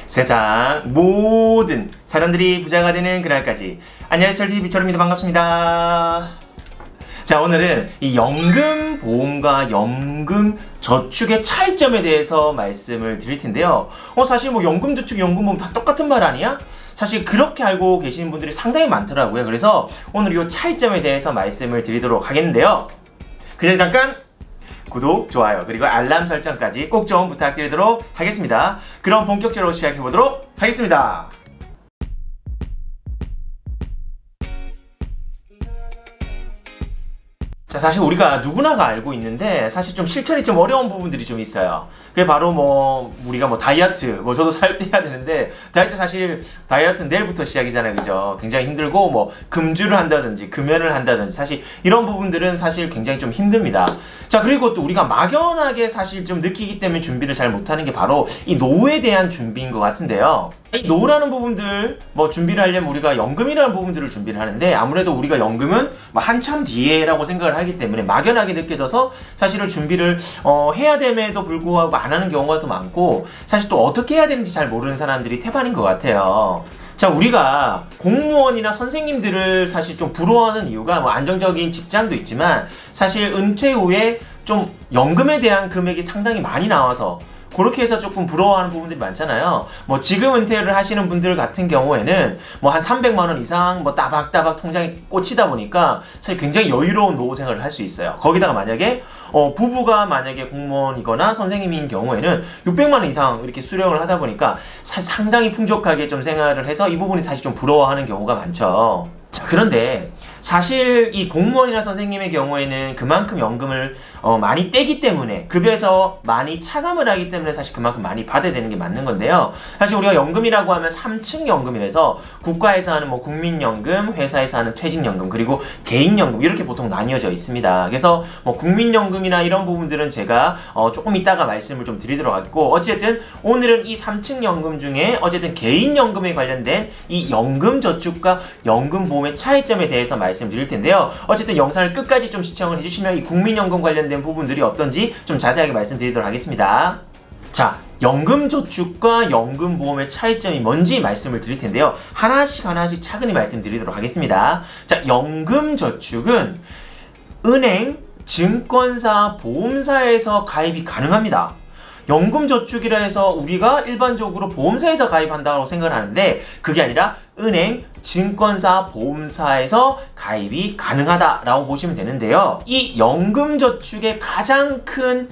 세상 모든 사람들이 부자가 되는 그날까지. 안녕하세요, TV비철입니다. 반갑습니다. 자, 오늘은 이 연금보험과 연금저축의 차이점에 대해서 말씀을 드릴 텐데요. 사실 뭐 연금저축, 연금보험 다 똑같은 말 아니야? 사실 그렇게 알고 계시는 분들이 상당히 많더라고요. 그래서 오늘 이 차이점에 대해서 말씀을 드리도록 하겠는데요. 그 전에 잠깐 구독, 좋아요, 그리고 알람 설정까지 꼭 좀 부탁드리도록 하겠습니다. 그럼 본격적으로 시작해보도록 하겠습니다. 자, 사실 우리가 누구나가 알고 있는데 사실 좀 실천이 좀 어려운 부분들이 좀 있어요. 그게 바로 우리가 다이어트, 저도 살 빼야 되는데 다이어트는 내일부터 시작이잖아요, 그죠? 굉장히 힘들고 금주를 한다든지 금연을 한다든지 사실 이런 부분들은 사실 굉장히 좀 힘듭니다. 자, 그리고 또 우리가 막연하게 사실 좀 느끼기 때문에 준비를 잘 못하는 게 바로 이 노후에 대한 준비인 것 같은데요. 이 노후라는 부분들 준비를 하려면 우리가 연금이라는 부분들을 준비를 하는데, 아무래도 우리가 연금은 한참 뒤에라고 생각을 하기 때문에 막연하게 느껴져서 사실은 준비를 해야 됨에도 불구하고 안 하는 경우가 더 많고, 사실 또 어떻게 해야 되는지 잘 모르는 사람들이 태반인 것 같아요. 자, 우리가 공무원이나 선생님들을 사실 좀 부러워하는 이유가 안정적인 직장도 있지만 사실 은퇴 후에 좀 연금에 대한 금액이 상당히 많이 나와서 그렇게 해서 조금 부러워하는 부분들이 많잖아요. 지금 은퇴를 하시는 분들 같은 경우에는 한 300만 원 이상 따박따박 통장에 꽂히다 보니까 사실 굉장히 여유로운 노후 생활을 할 수 있어요. 거기다가 만약에 부부가 만약에 공무원이거나 선생님인 경우에는 600만 원 이상 이렇게 수령을 하다 보니까 사실 상당히 풍족하게 좀 생활을 해서 이 부분이 사실 좀 부러워하는 경우가 많죠. 자, 그런데 사실 이 공무원이나 선생님의 경우에는 그만큼 연금을 많이 떼기 때문에, 급여에서 많이 차감을 하기 때문에 사실 그만큼 많이 받아야 되는 게 맞는 건데요. 사실 우리가 연금이라고 하면 3층 연금이라서 국가에서 하는 국민연금, 회사에서 하는 퇴직연금, 그리고 개인연금 이렇게 보통 나뉘어져 있습니다. 그래서 국민연금이나 이런 부분들은 제가 조금 이따가 말씀을 좀 드리도록 하겠고, 어쨌든 오늘은 이 3층 연금 중에 어쨌든 개인연금에 관련된 이 연금저축과 연금보험의 차이점에 대해서 말씀드릴 텐데요. 어쨌든 영상을 끝까지 좀 시청을 해주시면 이 국민연금 관련된 부분들이 어떤지 좀 자세하게 말씀드리도록 하겠습니다. 자, 연금저축과 연금보험의 차이점이 뭔지 말씀을 드릴 텐데요. 하나씩 차근히 말씀드리도록 하겠습니다. 자, 연금저축은 은행, 증권사, 보험사에서 가입이 가능합니다. 연금저축이라 해서 우리가 일반적으로 보험사에서 가입한다고 생각을 하는데, 그게 아니라 은행, 증권사, 보험사에서 가입이 가능하다라고 보시면 되는데요. 이 연금저축의 가장 큰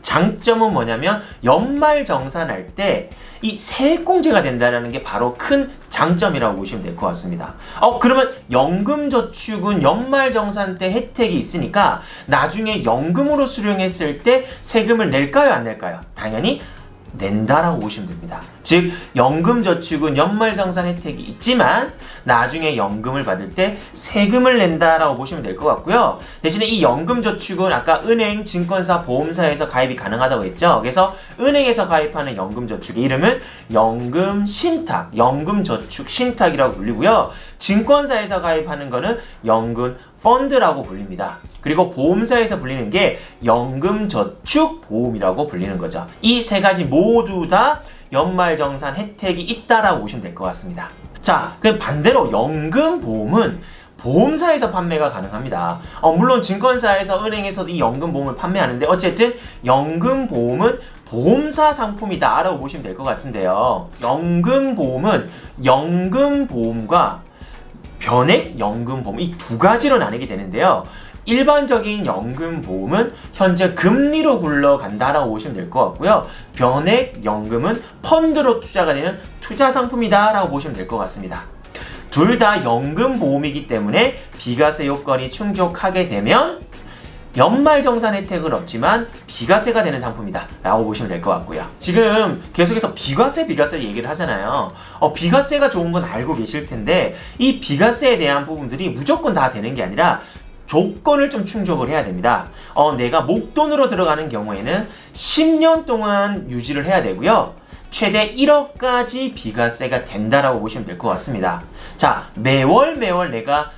장점은 뭐냐면 연말정산할 때 이 세액공제가 된다는 게 바로 큰 장점이라고 보시면 될 것 같습니다. 그러면 연금저축은 연말정산 때 혜택이 있으니까 나중에 연금으로 수령했을 때 세금을 낼까요, 안 낼까요? 당연히 낸다라고 보시면 됩니다. 즉, 연금저축은 연말정산 혜택이 있지만 나중에 연금을 받을 때 세금을 낸다라고 보시면 될 것 같고요. 대신에 이 연금저축은 아까 은행, 증권사, 보험사에서 가입이 가능하다고 했죠. 그래서 은행에서 가입하는 연금저축의 이름은 연금신탁, 연금저축신탁이라고 불리고요. 증권사에서 가입하는 거는 연금펀드라고 불립니다. 그리고 보험사에서 불리는 게 연금저축보험이라고 불리는 거죠. 이 세 가지 모두 다 연말정산 혜택이 있다라고 보시면 될 것 같습니다. 자, 그럼 반대로 연금보험은 보험사에서 판매가 가능합니다. 물론 증권사에서, 은행에서도 이 연금보험을 판매하는데 어쨌든 연금보험은 보험사 상품이다 라고 보시면 될 것 같은데요. 연금보험은 연금보험과 변액연금보험, 이 두 가지로 나뉘게 되는데요. 일반적인 연금보험은 현재 금리로 굴러간다라고 보시면 될 것 같고요. 변액연금은 펀드로 투자가 되는 투자상품이다라고 보시면 될 것 같습니다. 둘 다 연금보험이기 때문에 비과세 요건이 충족하게 되면 연말정산 혜택은 없지만 비과세가 되는 상품이다 라고 보시면 될 것 같고요. 지금 계속해서 비과세 얘기를 하잖아요. 비과세가 좋은 건 알고 계실 텐데 이 비과세에 대한 부분들이 무조건 다 되는 게 아니라 조건을 좀 충족을 해야 됩니다. 내가 목돈으로 들어가는 경우에는 10년 동안 유지를 해야 되고요. 최대 1억까지 비과세가 된다라고 보시면 될 것 같습니다. 자, 매월 내가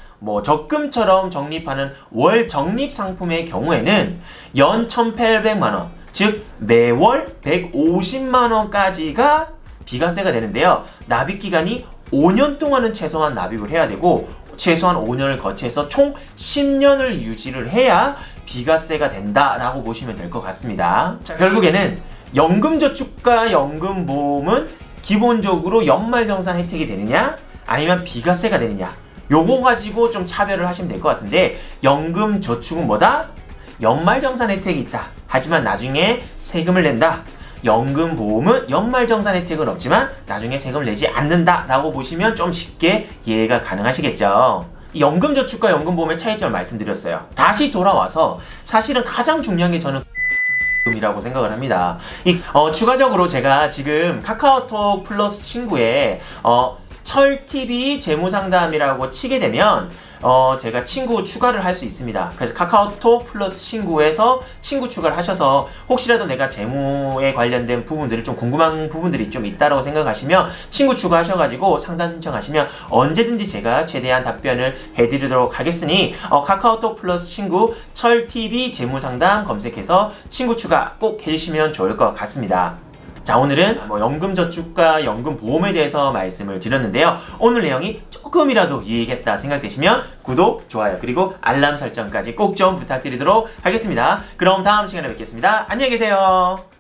적금처럼 적립하는 월 적립 상품의 경우에는 연 1,800만 원, 즉 매월 150만 원까지가 비과세가 되는데요. 납입 기간이 5년 동안은 최소한 납입을 해야 되고 최소한 5년을 거쳐서 총 10년을 유지를 해야 비과세가 된다라고 보시면 될 것 같습니다. 자, 결국에는 연금저축과 연금보험은 기본적으로 연말정산 혜택이 되느냐 아니면 비과세가 되느냐 요거 가지고 좀 차별을 하시면 될 것 같은데 연금저축은 뭐다? 연말정산 혜택이 있다. 하지만 나중에 세금을 낸다. 연금보험은 연말정산 혜택은 없지만 나중에 세금을 내지 않는다 라고 보시면 좀 쉽게 이해가 가능하시겠죠. 연금저축과 연금보험의 차이점을 말씀드렸어요. 다시 돌아와서 사실은 가장 중요한 게 저는 이라고 생각을 합니다. 추가적으로 제가 지금 카카오톡 플러스 친구에 철TV 재무상담이라고 치게 되면 제가 친구 추가를 할 수 있습니다. 그래서 카카오톡 플러스 친구에서 친구 추가를 하셔서 혹시라도 내가 재무에 관련된 부분들을 좀 궁금한 부분들이 좀 있다라고 생각하시면 친구 추가하셔가지고 상담 신청하시면 언제든지 제가 최대한 답변을 해드리도록 하겠으니 카카오톡 플러스 친구 철TV 재무상담 검색해서 친구 추가 꼭 해주시면 좋을 것 같습니다. 자, 오늘은 연금저축과 연금보험에 대해서 말씀을 드렸는데요. 오늘 내용이 조금이라도 유익했다 생각되시면 구독, 좋아요, 그리고 알람 설정까지 꼭 좀 부탁드리도록 하겠습니다. 그럼 다음 시간에 뵙겠습니다. 안녕히 계세요.